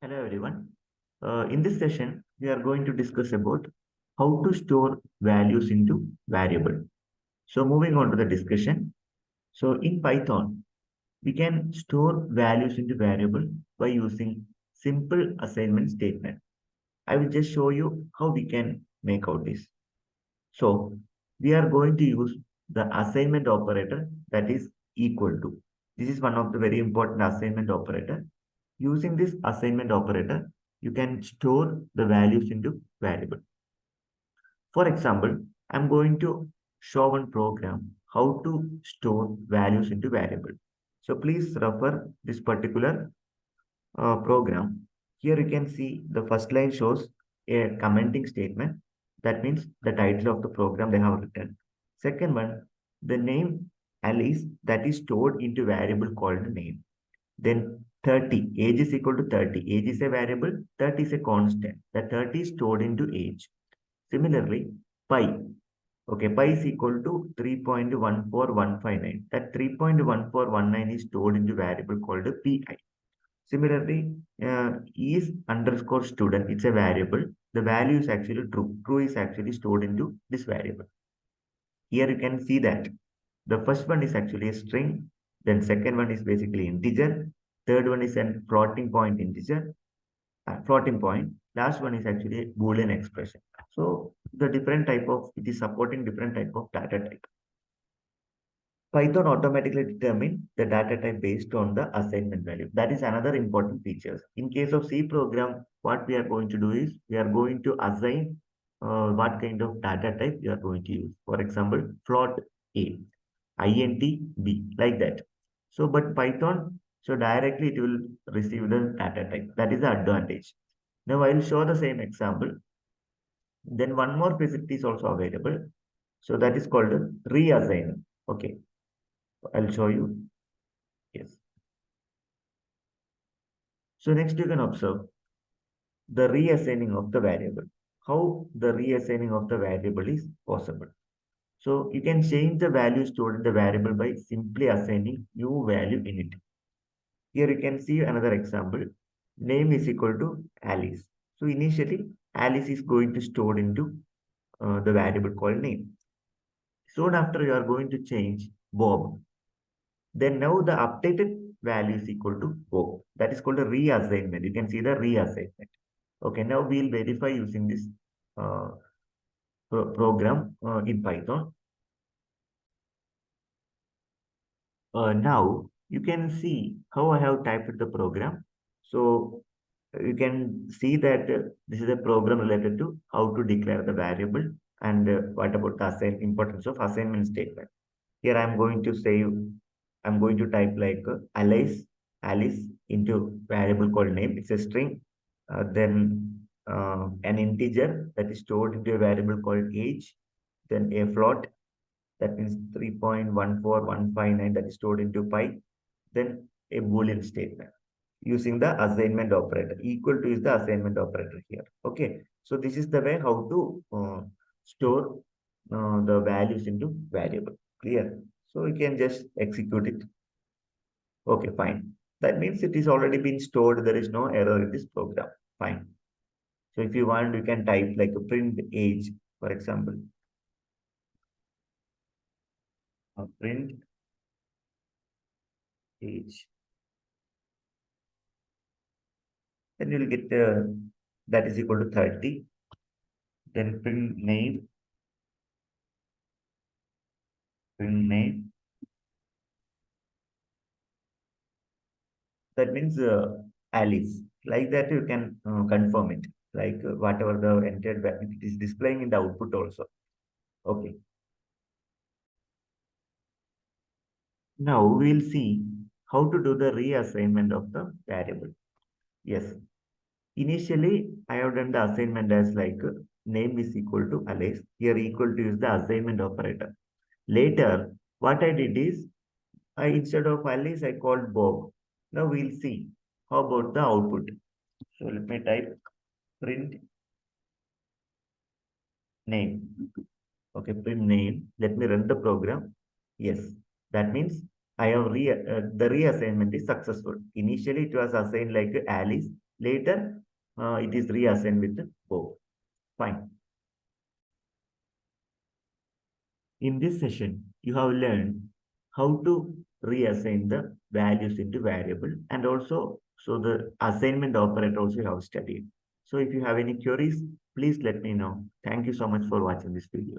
Hello everyone. In this session, we are going to discuss about how to store values into variable. So moving on to the discussion. So in Python, we can store values into variable by using simple assignment statement. I will just show you how we can make out this. So we are going to use the assignment operator that is equal to. This is one of the very important assignment operator. Using this assignment operator, you can store the values into variable. For example, I'm going to show one program how to store values into variable. So please refer this particular program. Here you can see the first line shows a commenting statement. That means the title of the program they have written. Second one, the name Alice that is stored into variable called name. Then 30, age is equal to 30. Age is a variable, 30 is a constant. The 30 is stored into age. Similarly, pi. Okay, pi is equal to 3.14159. That 3.1419 is stored into variable called pi. Similarly, is underscore student, it's a variable. The value is actually true. True is actually stored into this variable. Here you can see that the first one is actually a string. Then second one is basically integer. Third one is a floating point integer, floating point. Last one is actually a Boolean expression. So the different type of, it is supporting different type of data type. Python automatically determine the data type based on the assignment value. That is another important feature. In case of C program, what we are going to do is we are going to assign what kind of data type we are going to use. For example, float A, int B, like that. So, but Python, so directly it will receive the data type. That is the advantage. Now I will show the same example. Then one more facility is also available. So that is called reassign. Okay, I'll show you. Yes. So next you can observe the reassigning of the variable. How the reassigning of the variable is possible. So you can change the value stored in the variable by simply assigning new value in it. Here you can see another example. Name is equal to Alice. So initially Alice is going to store into the variable called name. Soon after you are going to change Bob. Then now the updated value is equal to Bob. That is called a reassignment. You can see the reassignment. Okay, now we'll verify using this uh, program in Python. Now you can see how I have typed the program. So you can see that this is a program related to how to declare the variable and what about the importance of assignment statement. Here I'm going to say, I'm going to type like Alice into variable called name. It's a string. Then an integer that is stored into a variable called age. Then a float that means 3.14159 that is stored into pi. Then a Boolean statement using the assignment operator. Equal to is the assignment operator here. Okay. So this is the way how to store the values into variable. Clear? So you can just execute it. Okay, fine. That means it is already been stored. There is no error in this program. Fine. So if you want, you can type like a print age, for example. Print age. Then you'll get that is equal to 30. Then print name. That means Alice. Like that, you can confirm it. Like whatever the entered value, it is displaying in the output also. Okay. Now we'll see how to do the reassignment of the variable. Yes. Initially, I have done the assignment as like name is equal to Alice. Here equal to is the assignment operator. Later, what I did is instead of Alice, I called Bob. Now we'll see how about the output. So let me type print name. Okay, print name. Let me run the program. Yes, that means I have the reassignment is successful. Initially, it was assigned like Alice. Later, it is reassigned with both. Fine. In this session, you have learned how to reassign the values into variable, and also so the assignment operator also you have studied. So if you have any queries, please let me know. Thank you so much for watching this video.